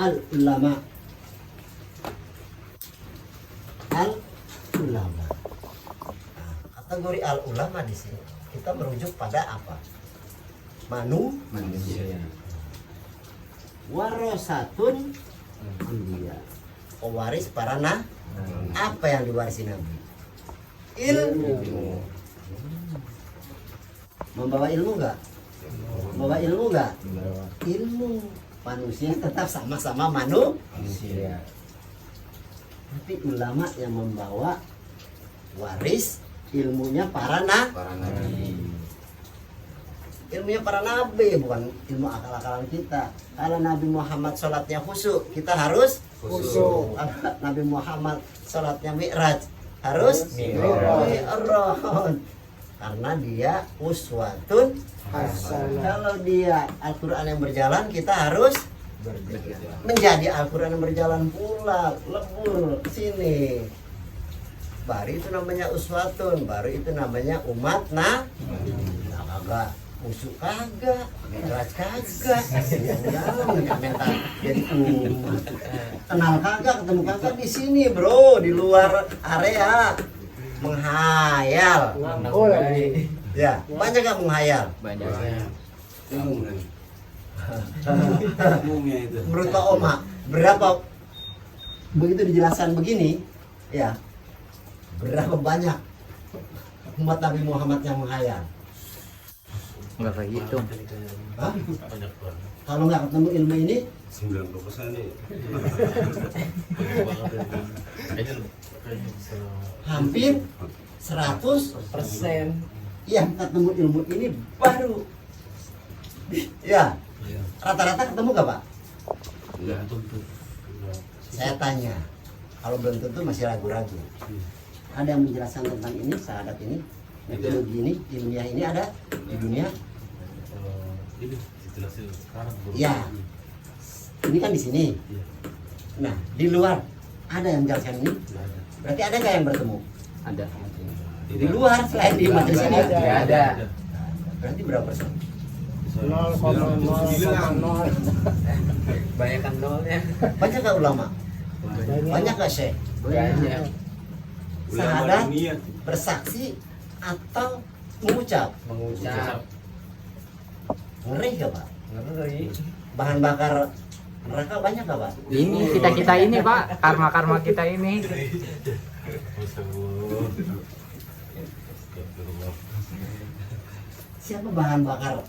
al-ulama. Al-ulama. Nah, kategori al-ulama di sini kita merujuk pada apa? Manusia. Warosatun anbiya. Pewaris para apa yang diwarisi Nabi? Ilmu. Membawa ilmu enggak? Membawa ilmu enggak? Ilmu. Manusia tetap sama-sama manusia. Tapi ulama yang membawa waris ilmunya para nabi. Ilmunya para nabi, bukan ilmu akal-akalan kita. Kalau Nabi Muhammad sholatnya khusyuk, kita harus khusyuk. Nabi Muhammad sholatnya mi'raj, harus mi'raj. Karena dia uswatun hasanah. Kalau dia Al-Quran yang berjalan, kita harus menjadi Al-Quran yang berjalan pula, lebur sini. Baru itu namanya uswatun, baru itu namanya umat kagak musuh kagak, mi'raj kagak, jangan komentar jadi umat. Kenal kagak, ketemu kagak di sini bro, di luar area menghayal. Ya, banyak gak menghayal? Banyak. Menurut Pak Oma, berapa begitu dijelaskan begini, ya, berapa banyak umat Nabi Muhammad yang menghayal? Enggak kayak gitu. Hah? Kalau nggak ketemu ilmu ini 90% nih. hampir 100% yang ketemu ilmu ini baru ya rata-rata ketemu gak Pak? Saya tanya, kalau belum tentu masih ragu-ragu. Ada yang menjelaskan tentang ini, syahadat ini, metodologi ini, ilmiah ini ada di dunia? Ini dijelasin sekarang. Ya, ini kan di sini. Nah, di luar ada yang menjelaskan ini? Berarti ada nggak yang bertemu? Ada. Di luar selain di majelis ini? Nggak ada. Berarti berapa persen? 0,0,0. Banyakan nolnya. Banyak nggak ulama? Banyak nggak syekh? Banyak. Syahadat, bersaksi atau mengucap? Mengucap. Ngeri gak Pak? Ngeri. Bahan bakar neraka banyak gak Pak? Ini kita ini Pak, karma kita ini. Siapa bahan bakar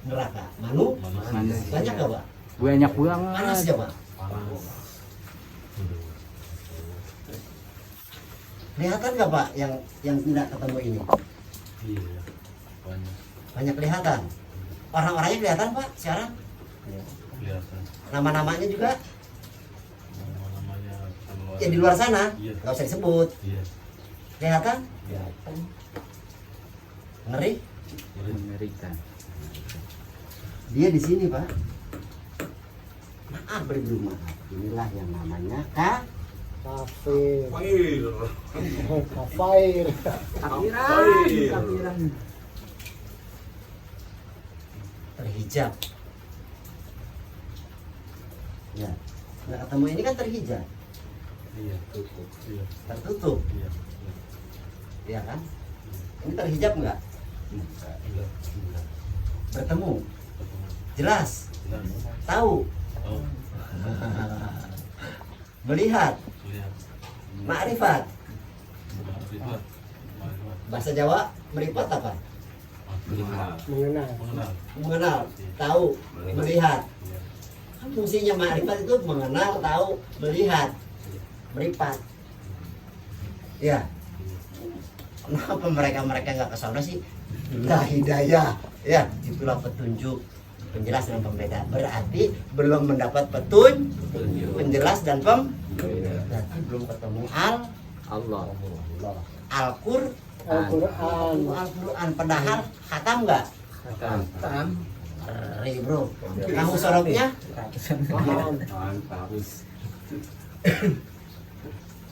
neraka? Manu? Manusia. Banyak gak Pak? Banyak Panas banget. ya Pak? Kelihatan gak Pak yang tidak ketemu ini? Iya, banyak. Banyak kelihatan. Orang-orangnya kelihatan Pak sekarang? Kelihatan. Nama-namanya juga Namanya keluar. ya di luar sana, Iya. nggak usah disebut. Iya. Kelihatan? Kelihatan. Ngeri? Mengerikan. Dia di sini Pak. Maaf beribu maaf. Inilah yang namanya Kafir. Panggil. Kafair. kafiran. Terhijab. Ya, nggak ketemu ini kan terhijab, Iya, tutup. Iya. tertutup, Iya. ya kan? Ini terhijab nggak? Iya. Bertemu, jelas, tahu, Oh, melihat, lihat. ma'rifat. Ma'rifat. Ma'rifat. Bahasa Jawa meripat apa? Mengenal. Mengenal. Mengenal. Mengenal, tahu, melihat. Iya. Kan fungsinya ma'rifat itu mengenal, tahu, melihat, meripat. Ya. Kenapa mereka nggak ke sana sih? Itulah hidayah, ya, itulah petunjuk, penjelas dan pembeda. Berarti belum mendapat penjelas dan berarti belum ketemu Allah. Al-Quran. Padahal khatam nggak? Khatam. Ngeri bro. Kamu soroknya? Bagus.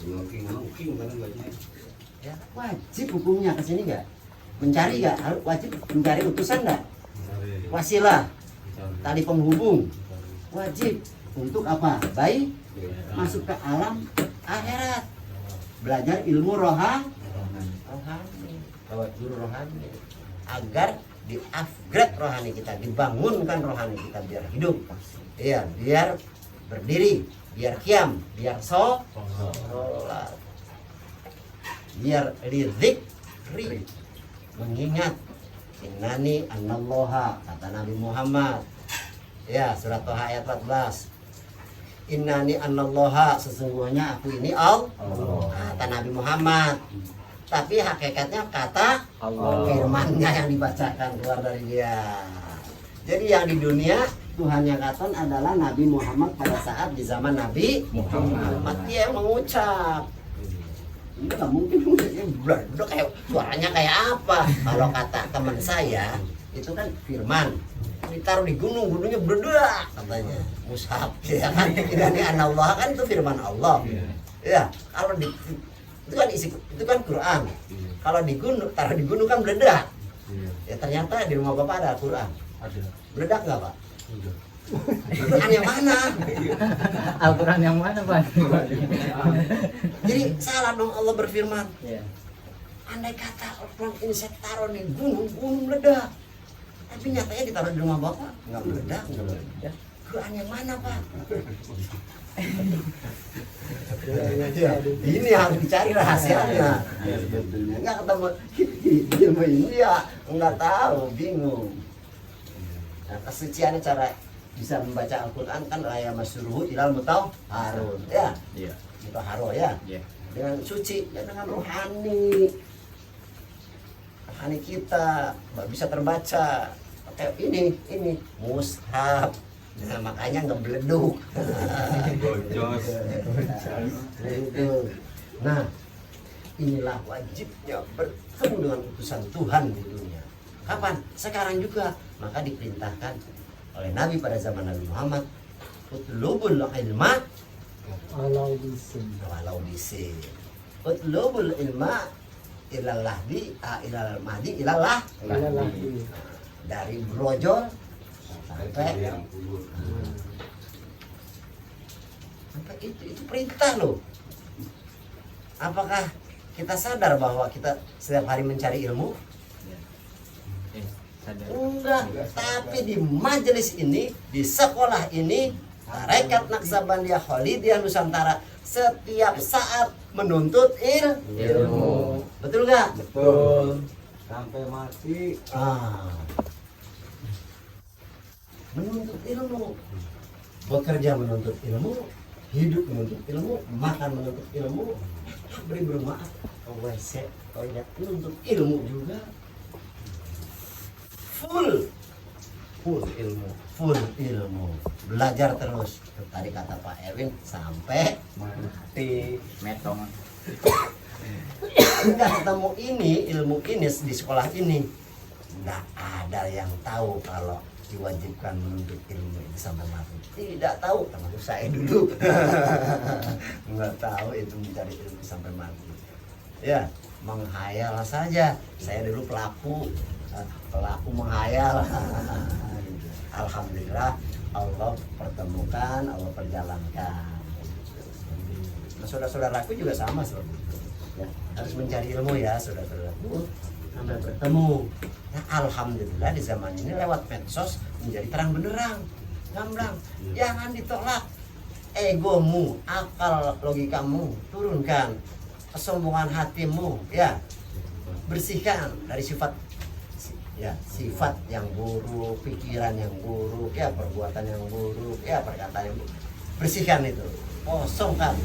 Mungkin mana banyak. Ya, wajib hukumnya ke sini nggak? Mencari nggak? Wajib mencari utusan nggak? Wasilah, tali penghubung, wajib. untuk apa? Baik masuk ke alam akhirat. Belajar ilmu rohani, lewat guru rohani, agar di-upgrade rohani kita, dibangunkan rohani kita biar hidup. Iya, biar berdiri, biar qiyam, biar sholat, biar lidzikri, mengingat. Innani anallaha, kata Nabi Muhammad. Ya, surat Toha ayat 14. Innani anallaha, sesungguhnya aku ini Allah, kata Nabi Muhammad. Tapi hakikatnya kata Allah. firmannya yang dibacakan keluar dari dia. Jadi yang di dunia Tuhan yang katon adalah Nabi Muhammad pada saat di zaman Nabi Muhammad. Dia yang mengucap. Ini nggak mungkin udah kayak suaranya kayak apa? Kalau kata teman saya itu kan firman ditaruh di gunung, gunungnya berdoa katanya mushaf ya kan. Ini anallah kan itu firman Allah ya. Kalau di itu kan isi, itu kan Quran. Kalau di gunung, taruh di gunung kan meledak ya. Ternyata di rumah bapak ada Quran, Ada. meledak nggak pak? Udah. Quran yang mana? Al-Quran yang mana, Pak? Jadi salah dong Allah berfirman. Ya. Andai kata Al-Quran ini saya taruh di gunung, gunung meledak. Tapi nyatanya ditaruh di rumah bapak, nggak meledak, nggak meledak. Quran yang mana pak? Ya, ini harus dicari rahasianya. Sebetulnya nggak ketemu ilmu ini ya, nggak tahu, bingung. Nah, kesuciannya cara bisa membaca Al-Quran kan raya masyuruhu ilal mutahharun ya, Iya. mutahharo ya. Iya. Dengan suci dan dengan rohani kita bisa terbaca kayak ini mushaf. Nah, makanya nggak beleduk. Gojos. Nah, inilah wajibnya bertemu dengan utusan Tuhan di dunia. Kapan? Sekarang juga. Maka diperintahkan oleh Nabi pada zaman Nabi Muhammad, utlubul ilma Alau bisin. walau bisi. Utlubul ilma ilallah di ilal mahdi ilallah. Lelaki. Dari brojol sampai sampai itu perintah loh. Apakah kita sadar bahwa kita setiap hari mencari ilmu? Sadar. Enggak, tapi di majelis ini, di sekolah ini, Tarekat Naksabandia Khalidiyah Nusantara setiap saat menuntut ilmu. Betul nggak? Betul. Sampai mati. Menuntut ilmu, bekerja menuntut ilmu, hidup menuntut ilmu, makan menuntut ilmu, beri bermaaf ke WC, toilet menuntut ilmu juga. Full ilmu, belajar terus. Tadi kata Pak Erwin sampai mati. Metong. Enggak ketemu ini, ilmu ini di sekolah ini, enggak ada yang tahu kalau diwajibkan menuntut ilmu itu sampai mati. Tidak tahu, termasuk saya dulu. Enggak tahu itu mencari ilmu sampai mati. Ya, menghayal saja. Saya dulu pelaku menghayal. Alhamdulillah Allah pertemukan, Allah perjalankan. Nah, saudara-saudaraku juga sama seperti itu. Ya, harus mencari ilmu ya saudara-saudaraku sampai bertemu. Nah, alhamdulillah di zaman ini lewat medsos menjadi terang benderang, gamblang. Jangan ditolak egomu, akal logikamu, turunkan kesombongan hatimu, ya bersihkan dari sifat yang buruk, pikiran yang buruk, ya perbuatan yang buruk, ya perkataan yang buruk. Bersihkan itu, kosongkan.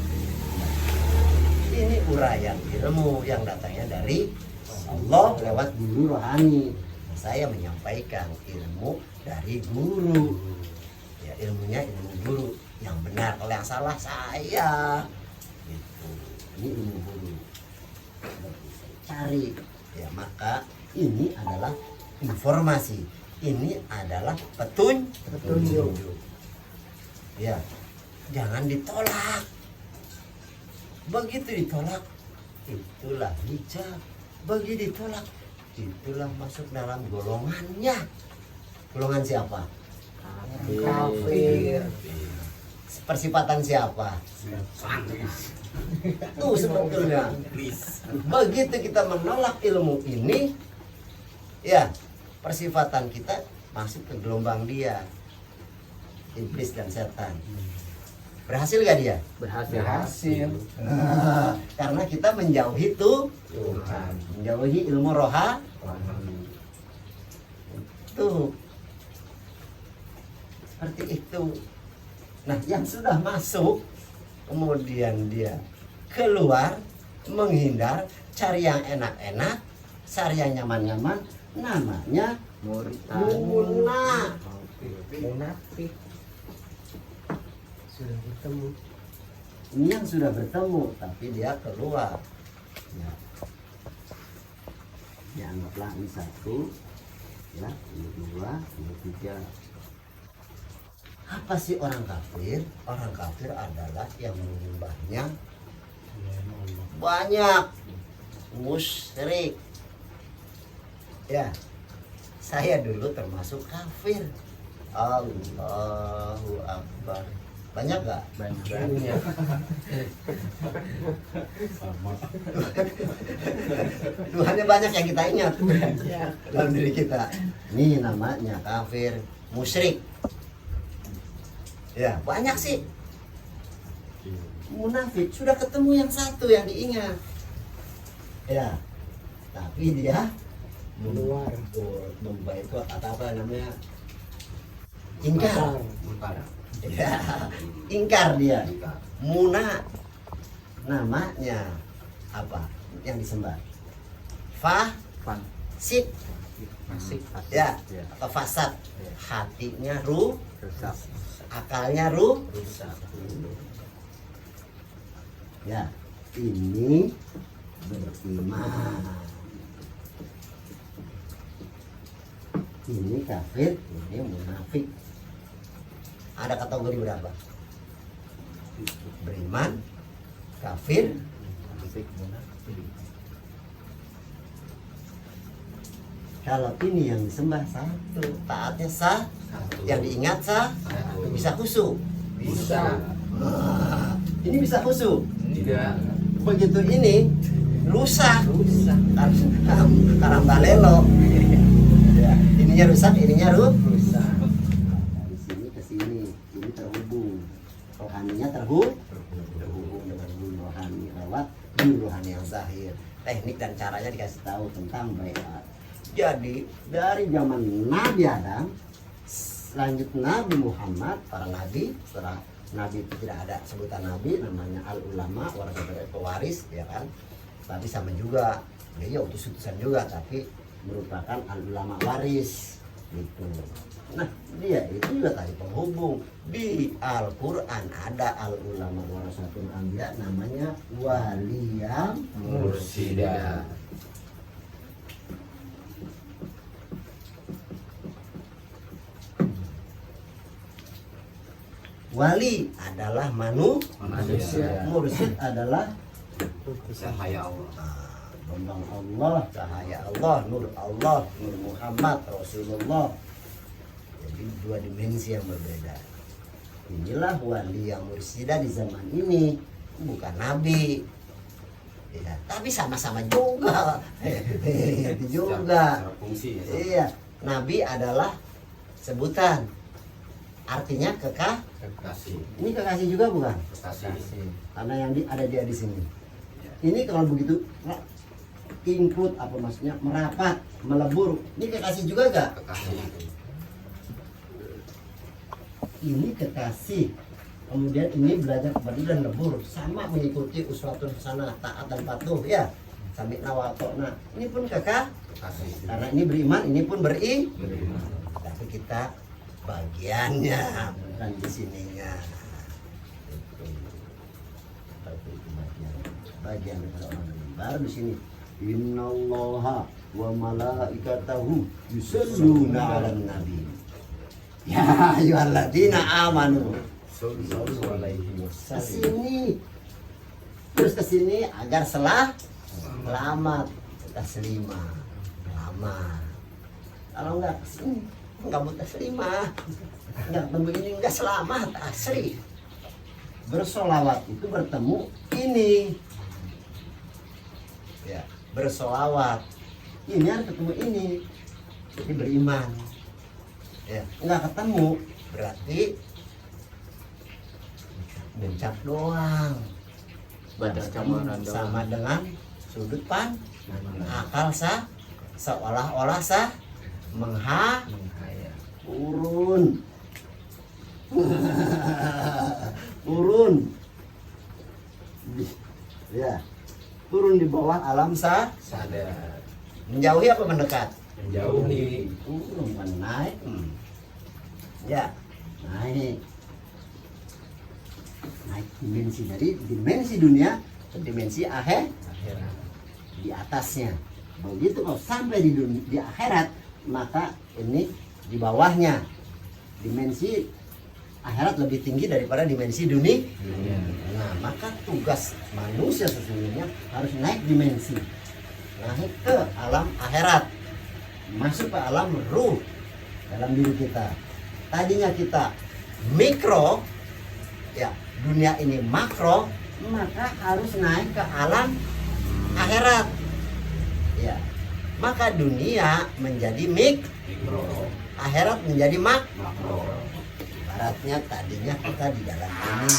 Ini uraian ilmu yang datangnya dari Allah lewat guru rohani. Saya menyampaikan ilmu dari guru. Ya, ilmunya ilmu guru yang benar. Kalau yang salah saya. Gitu. Ini ilmu guru. Cari. Ya, maka ini adalah informasi. Ini adalah petunjuk. Ya, jangan ditolak. Begitu ditolak, itulah hijab. Begitu ditolak, itulah masuk dalam golongannya. Golongan siapa? Kafir. persifatan siapa? Itu sebetulnya. Begitu kita menolak ilmu ini, ya persifatan kita masuk ke gelombang dia, iblis dan setan. Berhasil gak dia? Berhasil. Karena kita menjauhi Tuhan, menjauhi ilmu roha. Tuh, seperti itu. Nah, yang sudah masuk, kemudian dia keluar, menghindar, cari yang enak-enak, cari yang nyaman-nyaman, namanya munafik. Sudah bertemu. Ini yang sudah bertemu, tapi dia keluar. Ya. Ya, anggaplah ini satu, ya, ini dua, ini tiga. Apa sih orang kafir? Orang kafir adalah yang menyembahnya banyak, musyrik. Ya, saya dulu termasuk kafir. Allahu Akbar. Banyak gak? Banyak. Tuhannya banyak yang kita ingat dalam diri kita. Ini namanya kafir, musyrik. Ya, banyak sih. Munafik sudah ketemu yang satu yang diingat. Ya, tapi dia Keluar. memboikot atau apa namanya? Ingkar. Ya, ingkar dia. Muna namanya apa yang disembah? Fan. Sip. Masih. Ya, atau fasad. Hatinya rusak, akalnya rusak. Ya, ini beriman. Ini kafir, ini munafik. Ada kategori berapa? Beriman, kafir, munafik. Kalau ini yang disembah satu, taatnya sah, yang diingat sah, bisa khusyuk. Bisa. Ini bisa khusyuk. Tidak. Begitu ini rusak. Karambalelo. Ya, ininya rusak, ininya rusak. Dari sini ke sini, ini terhubung. Rohaninya terhubung dengan guru rohani lewat guru rohani yang zahir. Teknik dan caranya dikasih tahu tentang baiat. Jadi dari zaman Nabi Adam, lanjut Nabi Muhammad, para nabi, setelah nabi itu tidak ada sebutan nabi, namanya al ulama, warasatul pewaris, ya kan. Tapi sama juga, dia utusan juga, tapi merupakan al ulama waris gitu. Nah, dia itu juga tadi penghubung. Di Al-Quran ada al ulama warasatul anbiya, namanya waliyam Mursida. Wali adalah Manusia. mursyid adalah Cahaya Allah. lambang Allah, cahaya Allah, nur Muhammad, Rasulullah. Jadi dua dimensi yang berbeda. Inilah wali yang mursyidah di zaman ini, bukan nabi. Ya, tapi sama-sama juga. Itu juga. Secara fungsi. Iya, nabi adalah sebutan. Artinya Kasih. ini kekasih juga bukan? Kasih. Karena yang ada dia di sini. Ini kalau begitu include apa maksudnya, merapat, melebur. Ini kekasih juga gak? Kasih. Ini kekasih. Kemudian ini belajar kepada dan lebur, sama mengikuti uswatun hasanah, taat dan patuh ya. Sami'na wa ata'na. Ini pun Kasih. karena ini beriman, ini pun Beriman. tapi kita bagiannya bukan di sininya. Seperti itu bagian daripada orang beriman. Baru di sini innallaha wa malaikatahu yusholluna 'alan nabi. Ya ayyuhalladzina amanu. Sallallahu alaihi wasallam. Kesini terus kesini agar selamat taslimah lama. Kalau enggak kesini enggak butuh taslimah, enggak ketemu ini enggak selamat asli. bersolawat itu bertemu ini. Ya, bersolawat. Ini harus ketemu ini. Jadi beriman. Ya, nggak ketemu berarti mencap doang. Batas Ketemu gambaran doang. sama dengan sudut pandang. Akal sah seolah-olah sah Menghayal. urun. Urun. Ya. Turun di bawah alam sah. Sadar. Menjauhi apa mendekat? Menjauhi. Turun naik. Ya, naik. Naik dimensi dari dimensi dunia ke dimensi Akhirat. di atasnya. Begitu kalau sampai di dunia, di akhirat, maka ini di bawahnya. Dimensi akhirat lebih tinggi daripada dimensi dunia. Dunia. Nah, maka tugas manusia sesungguhnya harus naik dimensi. Naik ke alam akhirat. Masuk ke alam ruh dalam diri kita. Tadinya kita mikro, ya, dunia ini makro, maka harus naik ke alam akhirat. Ya, maka dunia menjadi Mikro. akhirat menjadi Makro. ibaratnya tadinya kita di dalam ini